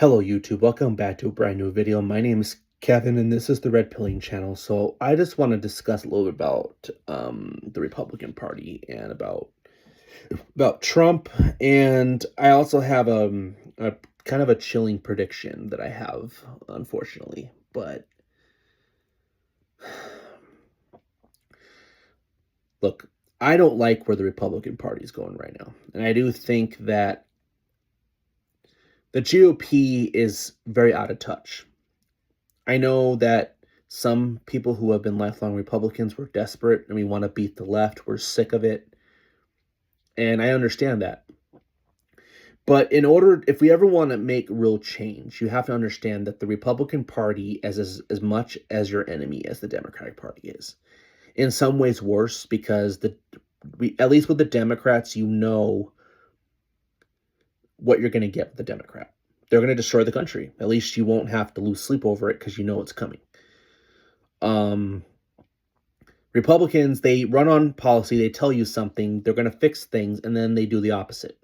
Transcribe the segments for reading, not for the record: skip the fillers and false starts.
Hello YouTube, welcome back to a brand new video. My name is Kevin and this is the Red Pilling channel. So I just want to discuss a little bit about the Republican Party and about Trump, and I also have a kind of a chilling prediction that I have, unfortunately. But look, I don't like where the Republican Party is going right now. And I do think that the GOP is very out of touch. I know that some people who have been lifelong Republicans were desperate and we want to beat the left. We're sick of it. And I understand that. But if we ever want to make real change, you have to understand that the Republican Party is as much as your enemy as the Democratic Party is. In some ways worse, because at least with the Democrats, you know what you're going to get with the Democrat. They're going to destroy the country. At least you won't have to lose sleep over it because you know it's coming. Republicans, they run on policy, they tell you something, they're going to fix things, and then they do the opposite.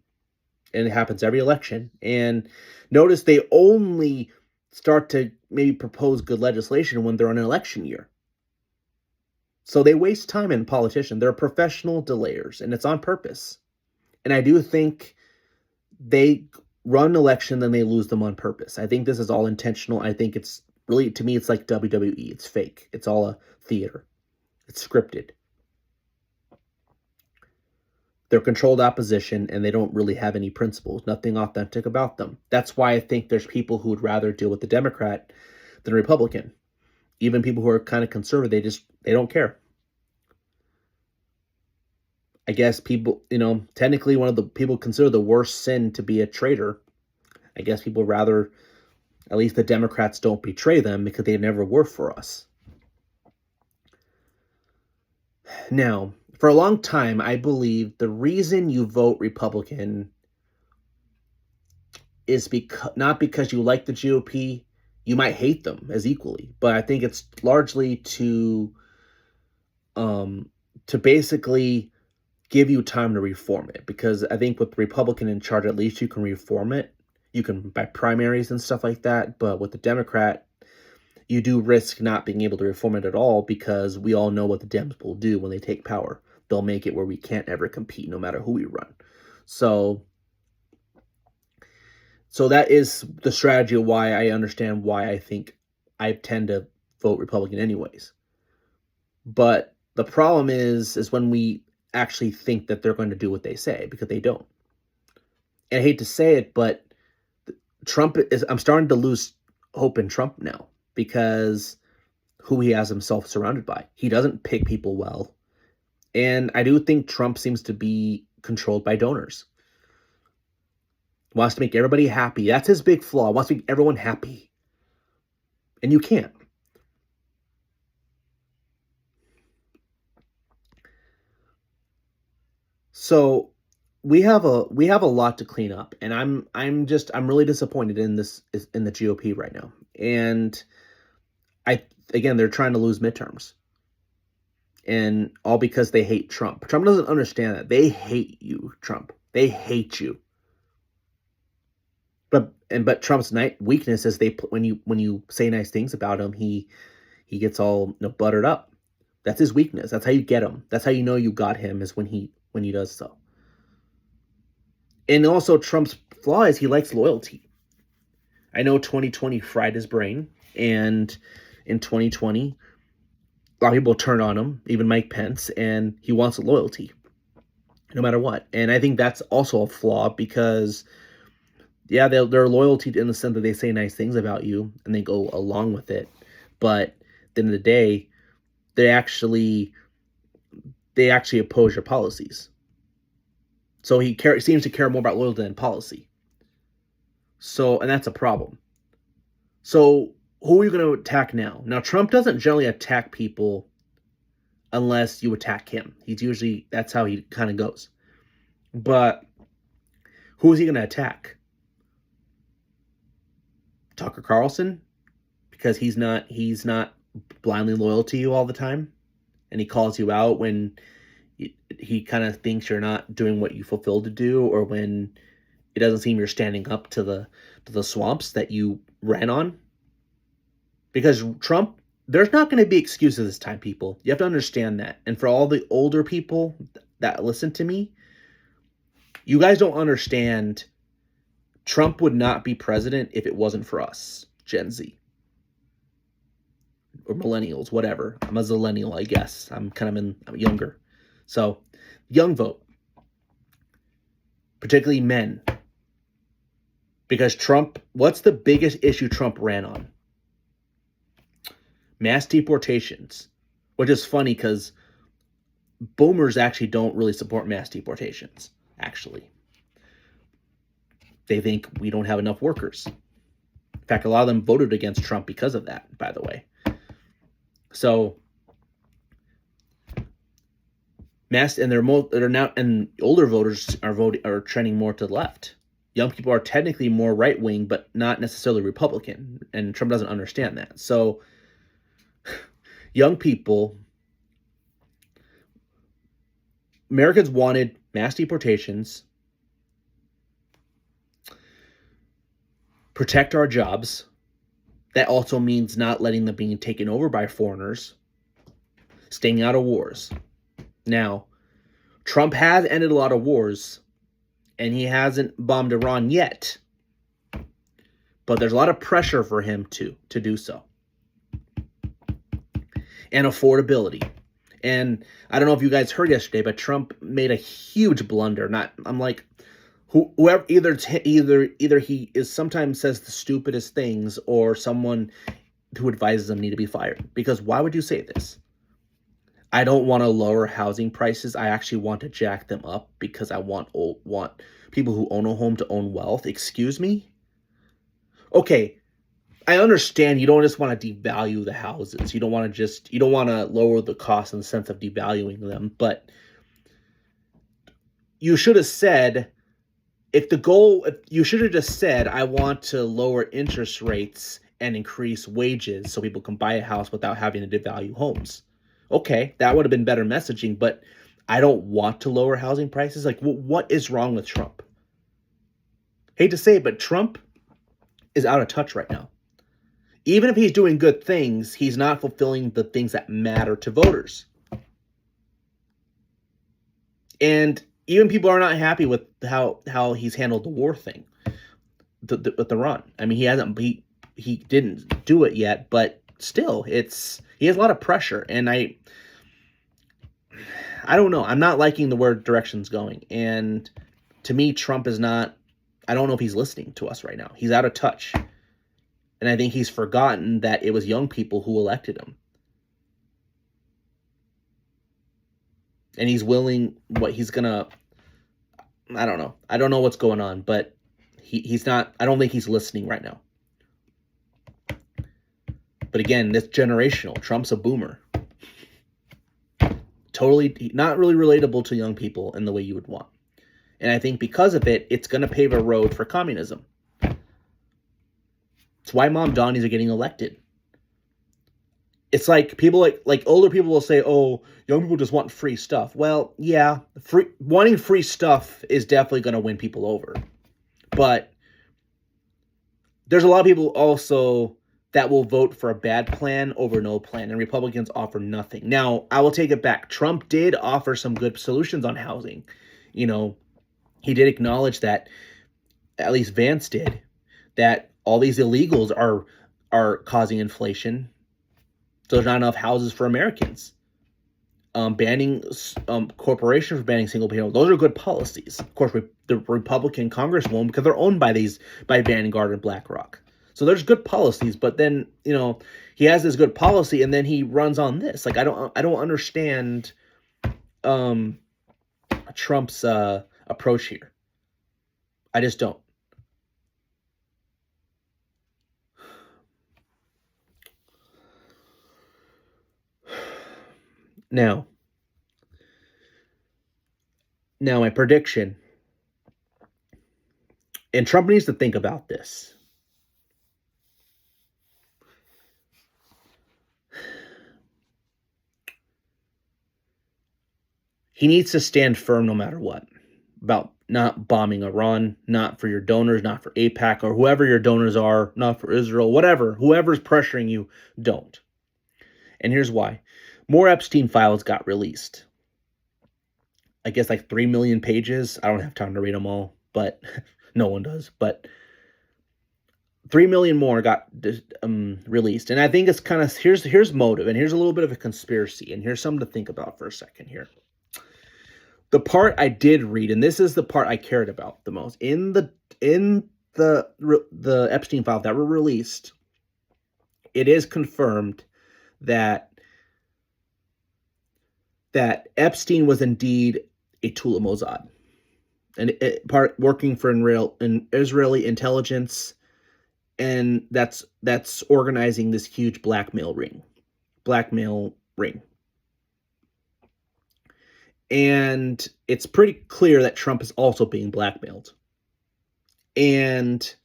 And it happens every election. And notice they only start to maybe propose good legislation when they're on an election year. So they waste time in politicians. They're professional delayers, and it's on purpose. And I do think they run an election, then they lose them on purpose. I think this is all intentional. I think it's really, to me, it's like WWE. It's fake. It's all a theater. It's scripted. They're controlled opposition, and they don't really have any principles, nothing authentic about them. That's why I think there's people who would rather deal with the Democrat than a Republican. Even people who are kind of conservative, they don't care. I guess people, technically one of the people consider the worst sin to be a traitor. I guess people rather, at least the Democrats don't betray them because they never were for us. Now, for a long time, I believe the reason you vote Republican is not because you like the GOP. You might hate them as equally, but I think it's largely to basically give you time to reform it. Because I think with the Republican in charge, at least you can reform it. You can by primaries and stuff like that. But with the Democrat, you do risk not being able to reform it at all, because we all know what the Dems will do when they take power. They'll make it where we can't ever compete no matter who we run. So that is the strategy of why I understand why I think I tend to vote Republican anyways. But the problem is when we actually think that they're going to do what they say, because they don't. And I hate to say it, but I'm starting to lose hope in Trump now, because who he has himself surrounded by. He doesn't pick people well. And I do think Trump seems to be controlled by donors. Wants to make everybody happy. That's his big flaw. Wants to make everyone happy. And you can't. So we have a lot to clean up, and I'm really disappointed in the GOP right now. And they're trying to lose midterms. And all because they hate Trump. Trump doesn't understand that. They hate you, Trump. They hate you. But Trump's weakness is when you say nice things about him, he gets all buttered up. That's his weakness. That's how you get him. That's how you know you got him, is when he does so. And also Trump's flaw is he likes loyalty. I know 2020 fried his brain, and in 2020, a lot of people turned on him, even Mike Pence, and he wants loyalty no matter what. And I think that's also a flaw, because they're loyalty in the sense that they say nice things about you and they go along with it. But at the end of the day, they actually oppose your policies. So he seems to care more about loyalty than policy. And that's a problem. So who are you going to attack now? Now, Trump doesn't generally attack people unless you attack him. That's how he kind of goes. But who is he going to attack? Tucker Carlson? Because he's not blindly loyal to you all the time, and he calls you out when he kind of thinks you're not doing what you fulfilled to do, or when It doesn't seem you're standing up to the swamps that you ran on. Because Trump, there's not going to be excuses this time, people. You have to understand that. And for all the older people that listen to me, you guys don't understand. Trump would not be president if it wasn't for us, Gen Z or millennials, whatever. I'm a zillennial, I guess. I'm younger. So, young vote, particularly men. Because Trump, what's the biggest issue Trump ran on? Mass deportations, which is funny because boomers actually don't really support mass deportations, actually. They think we don't have enough workers. In fact, a lot of them voted against Trump because of that, by the way. So, they're now, and older voters are trending more to the left. Young people are technically more right wing, but not necessarily Republican, and Trump doesn't understand that. So, young people, Americans wanted mass deportations, protect our jobs. That also means not letting them being taken over by foreigners, staying out of wars. Now, Trump has ended a lot of wars, and he hasn't bombed Iran yet. But there's a lot of pressure for him to do so. And affordability. And I don't know if you guys heard yesterday, but Trump made a huge blunder. I'm like, whoever either he is sometimes says the stupidest things, or someone who advises him need to be fired. Because why would you say this? I don't want to lower housing prices. I actually want to jack them up because I want people who own a home to own wealth. Excuse me? Okay, I understand you don't just want to devalue the houses. You don't want to lower the cost in the sense of devaluing them, but you should have said, you should have just said, I want to lower interest rates and increase wages so people can buy a house without having to devalue homes. Okay, that would have been better messaging, but I don't want to lower housing prices. Like, what is wrong with Trump? Hate to say it, but Trump is out of touch right now. Even if he's doing good things, he's not fulfilling the things that matter to voters. And even people are not happy with how he's handled the war thing with Iran. I mean, he didn't do it yet, but still, he has a lot of pressure, and I don't know. I'm not liking the where direction's going, and to me, Trump is not. I don't know if he's listening to us right now. He's out of touch, and I think he's forgotten that it was young people who elected him, and he's willing. I don't know. I don't know what's going on, but he's not. I don't think he's listening right now. But again, this generational. Trump's a boomer. Totally not really relatable to young people in the way you would want. And I think because of it, it's going to pave a road for communism. It's why Mom Donnies are getting elected. It's like people like older people will say, oh, young people just want free stuff. Well, yeah, wanting free stuff is definitely going to win people over. But there's a lot of people also that will vote for a bad plan over no plan, and Republicans offer nothing. Now, I will take it back. Trump did offer some good solutions on housing. He did acknowledge that, at least Vance did, that all these illegals are causing inflation. So there's not enough houses for Americans. Banning corporations for banning single payer. Those are good policies. Of course, the Republican Congress won't because they're owned by Vanguard and BlackRock. So there's good policies, but then he has this good policy, and then he runs on this. Like I don't understand Trump's approach here. I just don't. Now my prediction, and Trump needs to think about this. He needs to stand firm no matter what about not bombing Iran, not for your donors, not for AIPAC or whoever your donors are, not for Israel, whatever. Whoever's pressuring you, don't. And here's why. More Epstein files got released. I guess like 3 million pages. I don't have time to read them all, but no one does. But 3 million more got released. And I think it's kind of, here's motive, and here's a little bit of a conspiracy, and here's something to think about for a second here. The part I did read, and this is the part I cared about the most, in the Epstein files that were released, it is confirmed that Epstein was indeed a tool of Mossad, and part working for Israeli intelligence, and that's organizing this huge blackmail ring. And it's pretty clear that Trump is also being blackmailed. And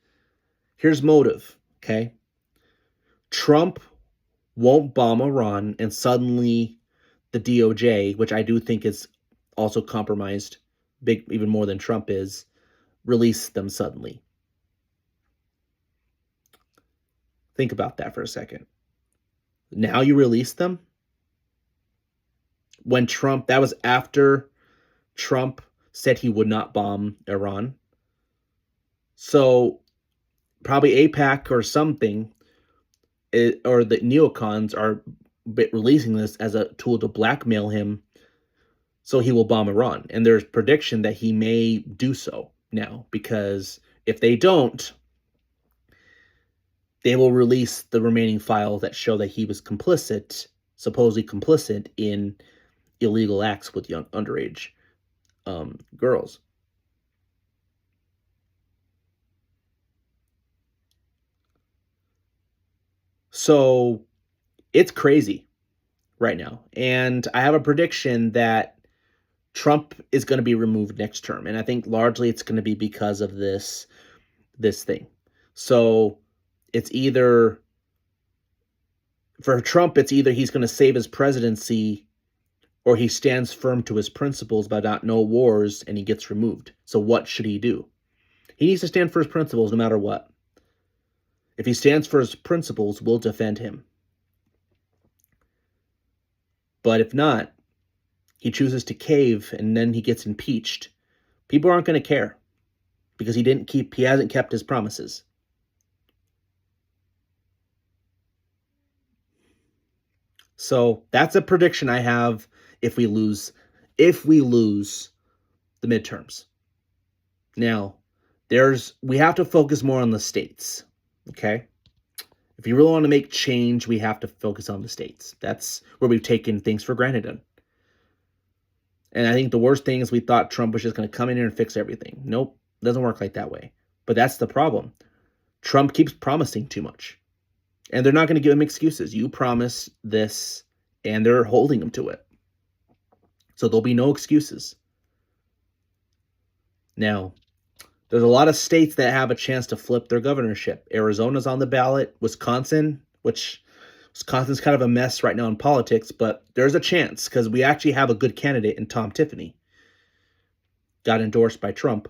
here's motive, okay? Trump won't bomb Iran, and suddenly the DOJ, which I do think is also compromised, big even more than Trump is, release them suddenly. Think about that for a second. Now you release them? When Trump, that was after Trump said he would not bomb Iran. So probably AIPAC or something, or the neocons are releasing this as a tool to blackmail him so he will bomb Iran. And there's prediction that he may do so now, because if they don't, they will release the remaining files that show that he was supposedly complicit in illegal acts with young underage girls. So it's crazy right now. And I have a prediction that Trump is going to be removed next term. And I think largely it's going to be because of this thing. So it's either, for Trump, it's either he's going to save his presidency or he stands firm to his principles about no wars and he gets removed. So what should he do? He needs to stand for his principles no matter what. If he stands for his principles, we'll defend him. But if not, he chooses to cave and then he gets impeached. People aren't going to care because he hasn't kept his promises. So that's a prediction I have if we lose the midterms. Now, we have to focus more on the states, okay? If you really want to make change, we have to focus on the states. That's where we've taken things for granted in. And I think the worst thing is we thought Trump was just going to come in here and fix everything. Nope, doesn't work like that way. But that's the problem. Trump keeps promising too much. And they're not going to give him excuses. You promise this, and they're holding him to it. So there'll be no excuses. Now, there's a lot of states that have a chance to flip their governorship. Arizona's on the ballot. Wisconsin's kind of a mess right now in politics, but there's a chance because we actually have a good candidate in Tom Tiffany. Got endorsed by Trump.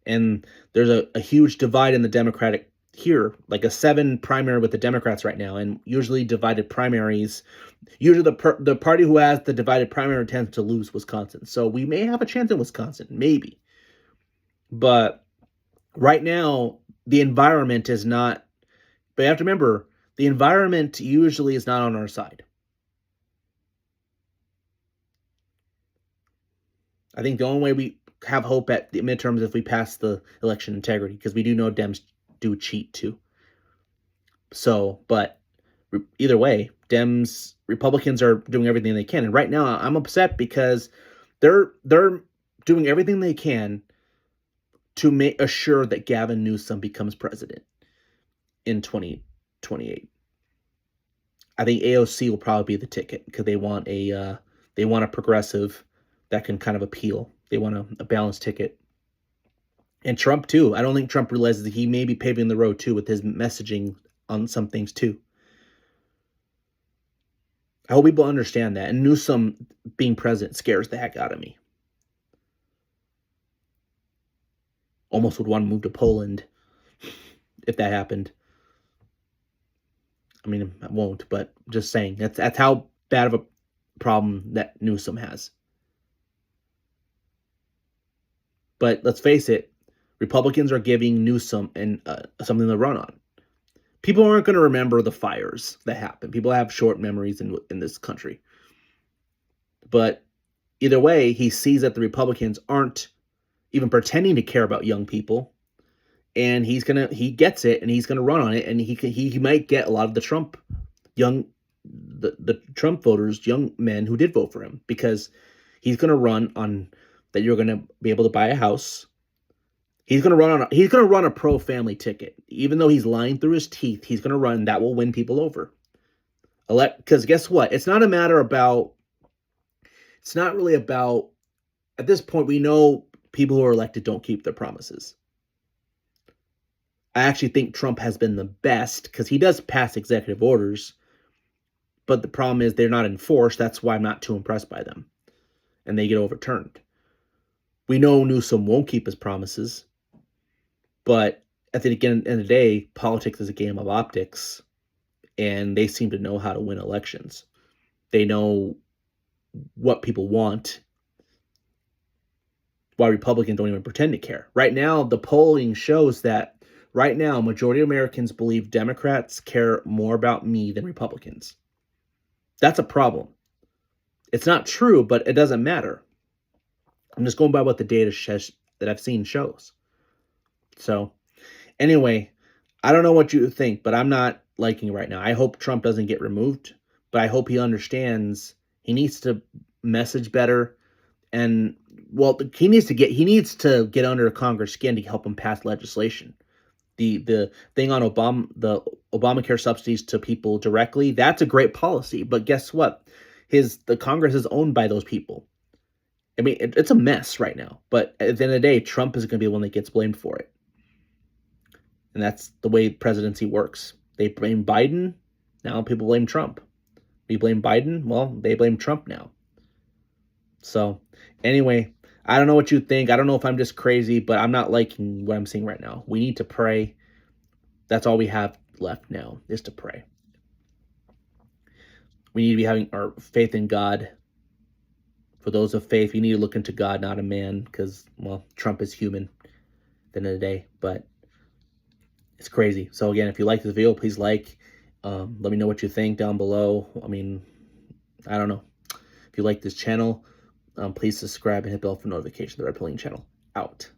And there's a huge divide in the Democratic here, like a 7 primary with the Democrats right now, and usually divided primaries. Usually the party who has the divided primary tends to lose Wisconsin. So we may have a chance in Wisconsin, maybe. But right now, the environment is not, but you have to remember, the environment usually is not on our side. I think the only way we have hope at the midterms is if we pass the election integrity, because we do know Dems do cheat too. So, but either way, Republicans are doing everything they can. And right now I'm upset because they're doing everything they can to assure that Gavin Newsom becomes president in 2028. I think AOC will probably be the ticket because they want a progressive that can kind of appeal. They want a balanced ticket. And Trump too. I don't think Trump realizes that he may be paving the road too with his messaging on some things too. I hope people understand that. And Newsom being president scares the heck out of me. Almost would want to move to Poland if that happened. I mean, I won't, but just saying that's how bad of a problem that Newsom has. But let's face it, Republicans are giving Newsom something to run on. People aren't going to remember the fires that happened. People have short memories in this country. But either way, he sees that the Republicans aren't even pretending to care about young people, and he gets it, and he's gonna run on it, and he might get a lot of the Trump Trump voters, young men who did vote for him, because he's gonna run on that you're gonna be able to buy a house. He's gonna run a pro family ticket, even though he's lying through his teeth. He's gonna run that will win people over. Because guess what? It's not really about. At this point, we know people who are elected don't keep their promises. I actually think Trump has been the best because he does pass executive orders, but the problem is they're not enforced. That's why I'm not too impressed by them, and they get overturned. We know Newsom won't keep his promises, but at the end of the day, politics is a game of optics, and they seem to know how to win elections. They know what people want, why Republicans don't even pretend to care. Right now, the polling shows that right now, majority of Americans believe Democrats care more about me than Republicans. That's a problem. It's not true, but it doesn't matter. I'm just going by what the data that I've seen shows. So, anyway, I don't know what you think, but I'm not liking it right now. I hope Trump doesn't get removed, but I hope he understands he needs to message better. And, well, he needs to get under Congress' skin to help him pass legislation. The thing on the Obamacare subsidies to people directly, that's a great policy. But guess what? The Congress is owned by those people. I mean, it's a mess right now. But at the end of the day, Trump is going to be the one that gets blamed for it. And that's the way presidency works. They blame Biden. Now people blame Trump. We blame Biden. Well, they blame Trump now. So, anyway, I don't know what you think. I don't know if I'm just crazy, but I'm not liking what I'm seeing right now. We need to pray. That's all we have left now, is to pray. We need to be having our faith in God. For those of faith, you need to look into God, not a man, because, well, Trump is human at the end of the day. But it's crazy. So, again, if you like this video, please like. Let me know what you think down below. I mean, I don't know. If you like this channel, please subscribe and hit bell for notification. The Red Pilling channel. Out.